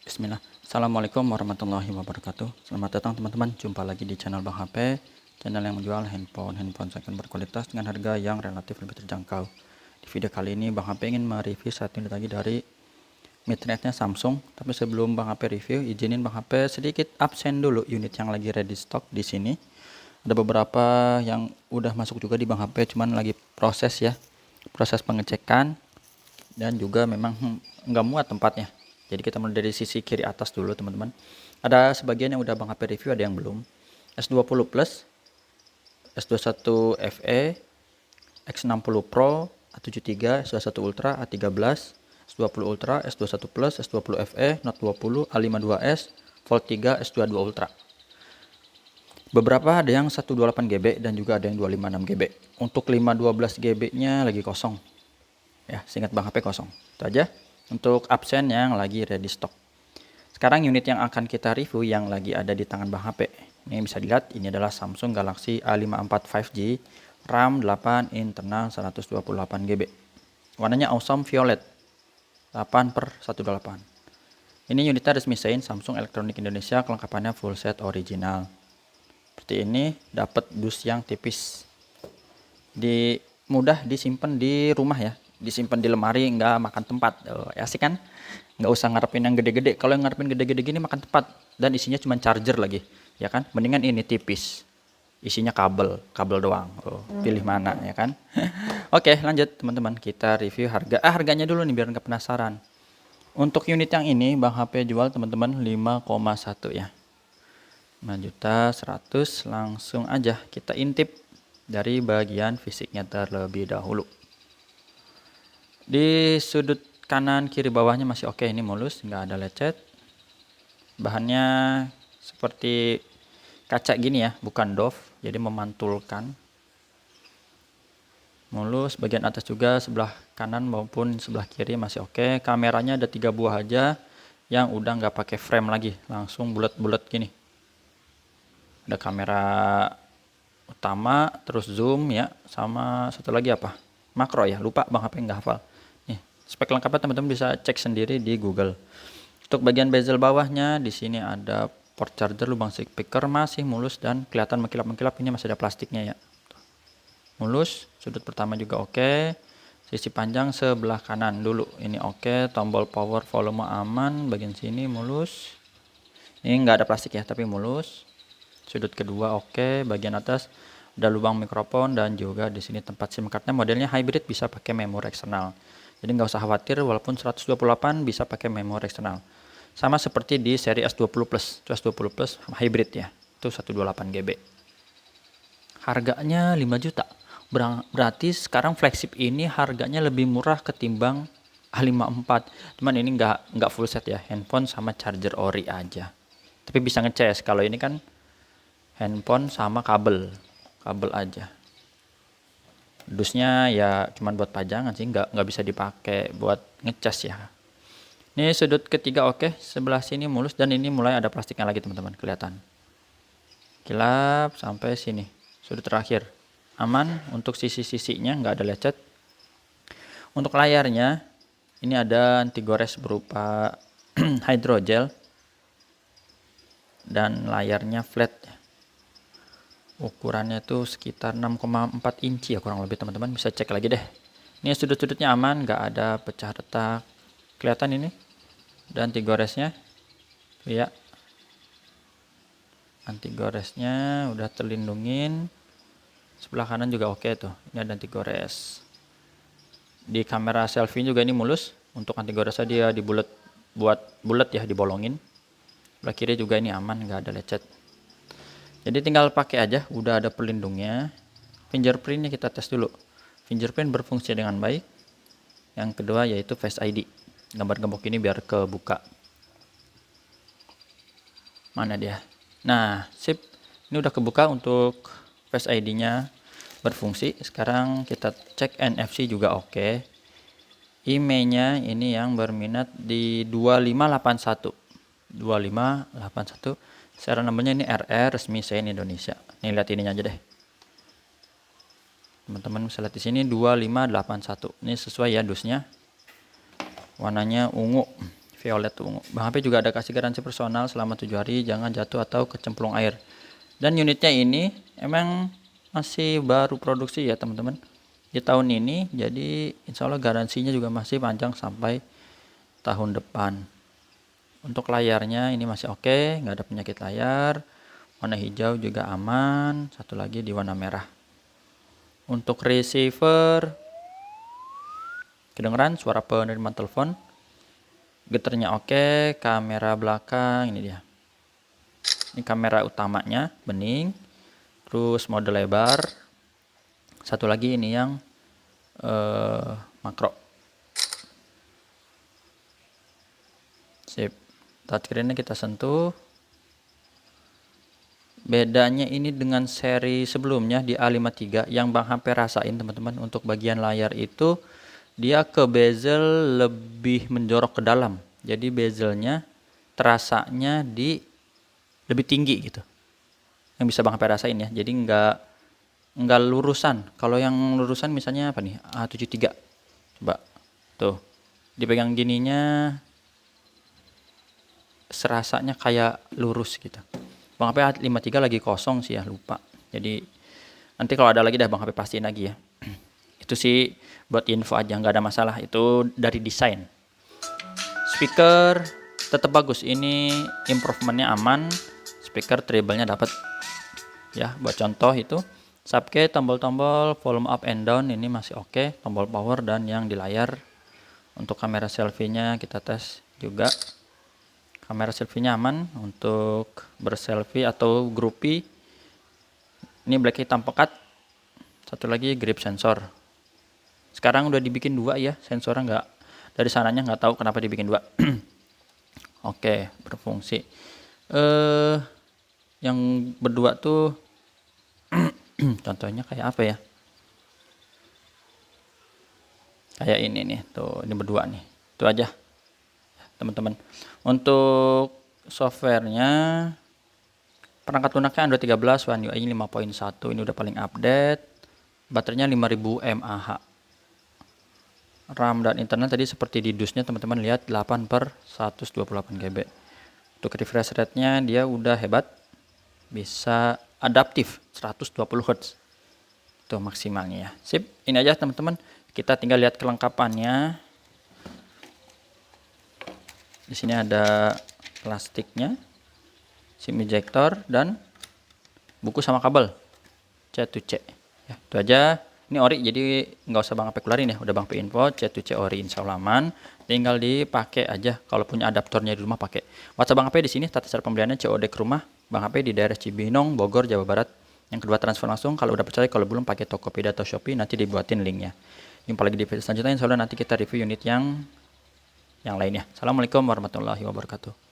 Bismillah. Assalamualaikum warahmatullahi wabarakatuh. Selamat datang teman-teman. Jumpa lagi di channel Bang HP, channel yang menjual handphone second berkualitas dengan harga yang relatif lebih terjangkau. Di video kali ini Bang HP ingin mereview satu unit lagi dari midrange-nya Samsung. Tapi sebelum Bang HP review, izinin Bang HP sedikit absen dulu unit yang lagi ready stock di sini. Ada beberapa yang udah masuk juga di Bang HP, cuman lagi proses ya, proses pengecekan, dan juga memang nggak muat tempatnya. Jadi kita mulai dari sisi kiri atas dulu teman-teman. Ada sebagian yang udah Bang HP review, ada yang belum. S20 Plus, S21 FE, X60 Pro, A73, S21 Ultra, A13, S20 Ultra, S21 Plus, S20 FE, Note 20, A52s, Fold 3, S22 Ultra. Beberapa ada yang 128 GB dan juga ada yang 256 GB. Untuk 512 GB nya lagi kosong. Ya, seingat Bang HP kosong. Itu aja untuk absen yang lagi ready stock. Sekarang unit yang akan kita review yang lagi ada di tangan Bang HP. Ini bisa dilihat, ini adalah Samsung Galaxy A54 5G, RAM 8, internal 128 GB. Warnanya awesome violet, 8/128. Ini unitnya resmi sign Samsung Elektronik Indonesia, kelengkapannya full set original. Seperti ini, dapat dus yang tipis. Mudah disimpan di rumah ya, disimpan di lemari, nggak makan tempat. Asik kan, nggak usah ngarepin yang gede-gede. Kalau yang ngarepin gede-gede gini makan tempat dan isinya cuma charger lagi, ya kan. Mendingan ini tipis, isinya kabel doang. Pilih mana, ya kan. Oke, lanjut teman-teman, kita review harganya dulu nih biar nggak penasaran. Untuk unit yang ini Bang HP jual teman-teman 5,1 ya, 5.100.000. Langsung aja kita intip dari bagian fisiknya terlebih dahulu. Di sudut kanan kiri bawahnya masih oke, ini mulus, nggak ada lecet. Bahannya seperti kaca gini ya, bukan doff, jadi memantulkan. Mulus, bagian atas juga sebelah kanan maupun sebelah kiri masih oke. Kameranya ada 3 buah aja yang udah nggak pakai frame lagi, langsung bulat-bulat gini. Ada kamera utama, terus zoom ya, sama satu lagi apa? Makro ya, lupa Bang HP nggak hafal. Nih, spek lengkapnya teman-teman bisa cek sendiri di Google. Untuk bagian bezel bawahnya di sini ada port charger, lubang speaker masih mulus dan kelihatan mengkilap-mengkilap, ini masih ada plastiknya ya. Mulus, sudut pertama juga oke. Sisi panjang sebelah kanan dulu ini oke, tombol power volume aman, bagian sini mulus. Ini nggak ada plastik ya, tapi mulus. Sudut kedua oke, bagian atas ada lubang mikrofon dan juga di sini tempat SIM cardnya. Modelnya hybrid, bisa pakai memori eksternal. Jadi nggak usah khawatir, walaupun 128 bisa pakai memori eksternal. Sama seperti di seri S20 Plus. Itu S20 Plus hybrid ya. Itu 128 GB. Harganya 5 juta. Berarti sekarang flagship ini harganya lebih murah ketimbang A54. Cuman ini nggak full set ya, handphone sama charger ori aja. Tapi bisa ngecas. Kalau ini kan handphone sama kabel aja. Dusnya ya cuman buat pajangan sih, nggak bisa dipakai buat ngecas ya. Ini sudut ketiga oke, sebelah sini mulus dan ini mulai ada plastiknya lagi teman-teman, kelihatan. Kilap sampai sini. Sudut terakhir aman, untuk sisi-sisinya nggak ada lecet. Untuk layarnya ini ada anti gores berupa hydrogel dan layarnya flat. Ukurannya tuh sekitar 6,4 inci ya kurang lebih teman-teman, bisa cek lagi deh. Ini sudut-sudutnya aman, nggak ada pecah retak, kelihatan ini. Dan anti goresnya ya, anti goresnya udah terlindungin. Sebelah kanan juga oke tuh, ini ada anti gores. Di kamera selfie juga ini mulus, untuk anti goresnya dia buat bulat ya, dibolongin. Sebelah kiri juga ini aman, nggak ada lecet. Jadi tinggal pakai aja, udah ada pelindungnya. Fingerprintnya kita tes dulu. Fingerprint berfungsi dengan baik. Yang kedua yaitu Face ID. Gambar gembok ini biar kebuka. Mana dia? Nah, sip. Ini udah kebuka untuk Face ID-nya berfungsi. Sekarang kita cek NFC juga oke. IMEI-nya ini yang berminat di 2581. 2581. Serial nomornya ini RR, resmi sign Indonesia. Nih lihat ininya aja deh. Teman-teman bisa lihat di sini 2581. Ini sesuai ya dusnya. Warnanya ungu, violet ungu. Bang HP juga ada kasih garansi personal selama 7 hari, jangan jatuh atau kecemplung air. Dan unitnya ini emang masih baru produksi ya teman-teman, di tahun ini, jadi insya Allah garansinya juga masih panjang sampai tahun depan. Untuk layarnya ini masih oke, nggak ada penyakit layar. Warna hijau juga aman, satu lagi di warna merah. Untuk receiver, kedengeran suara penerima telepon. Getarnya oke, kamera belakang ini dia. Ini kamera utamanya bening, terus mode lebar. Satu lagi ini yang makro. Sip. Touchscreen-nya kita sentuh. Bedanya ini dengan seri sebelumnya di A53 yang Bang HP rasain teman-teman, untuk bagian layar itu dia ke bezel lebih menjorok ke dalam. Jadi bezelnya terasanya di lebih tinggi gitu. Yang bisa Bang HP rasain ya. Jadi nggak lurusan. Kalau yang lurusan misalnya apa nih? A73. Coba. Tuh. Dipegang gininya serasanya kayak lurus gitu. Bang HP A53 lagi kosong sih ya, lupa. Jadi nanti kalau ada lagi dah Bang HP pastiin lagi ya. Itu sih buat info aja, nggak ada masalah. Itu dari desain. Speaker tetap bagus. Ini improvementnya aman. Speaker treble-nya dapat. Ya, buat contoh itu. Subkey, tombol-tombol, volume up and down ini masih oke. Tombol power dan yang di layar. Untuk kamera selfie-nya kita tes juga. Kamera selfie-nya aman untuk berselfie atau groupie. Ini black hitam pekat. Satu lagi grip sensor. Sekarang udah dibikin 2 ya, sensornya nggak dari sananya, nggak tahu kenapa dibikin 2. Oke, berfungsi. Yang berdua tuh contohnya kayak apa ya? Kayak ini nih, tuh ini berdua nih. Itu aja teman-teman. Untuk softwarenya, perangkat lunaknya Android 13, One UI 5.1. Ini udah paling update. Baterainya 5000 mAh. RAM dan internet tadi seperti di dusnya teman-teman lihat 8/128 GB. Untuk refresh rate-nya dia udah hebat. Bisa adaptif 120 Hz. Itu maksimalnya ya. Sip, ini aja teman-teman. Kita tinggal lihat kelengkapannya. Di sini ada plastiknya, SIM ejector, dan buku sama kabel C2C. Ya, itu aja. Ini ori, jadi nggak usah Bang HP keluarin ya. Udah Bang HP info, C2C ori, insya Allah aman. Tinggal dipakai aja. Kalau punya adaptornya di rumah pakai. WhatsApp Bang HP di sini. Tata cara pembeliannya COD ke rumah. Bang HP di daerah Cibinong, Bogor, Jawa Barat. Yang kedua transfer langsung. Kalau udah percaya, kalau belum pakai Tokopedia atau Shopee, nanti dibuatin linknya. Jumpa lagi di video selanjutnya. Insya Allah nanti kita review unit yang lainnya. Assalamualaikum warahmatullahi wabarakatuh.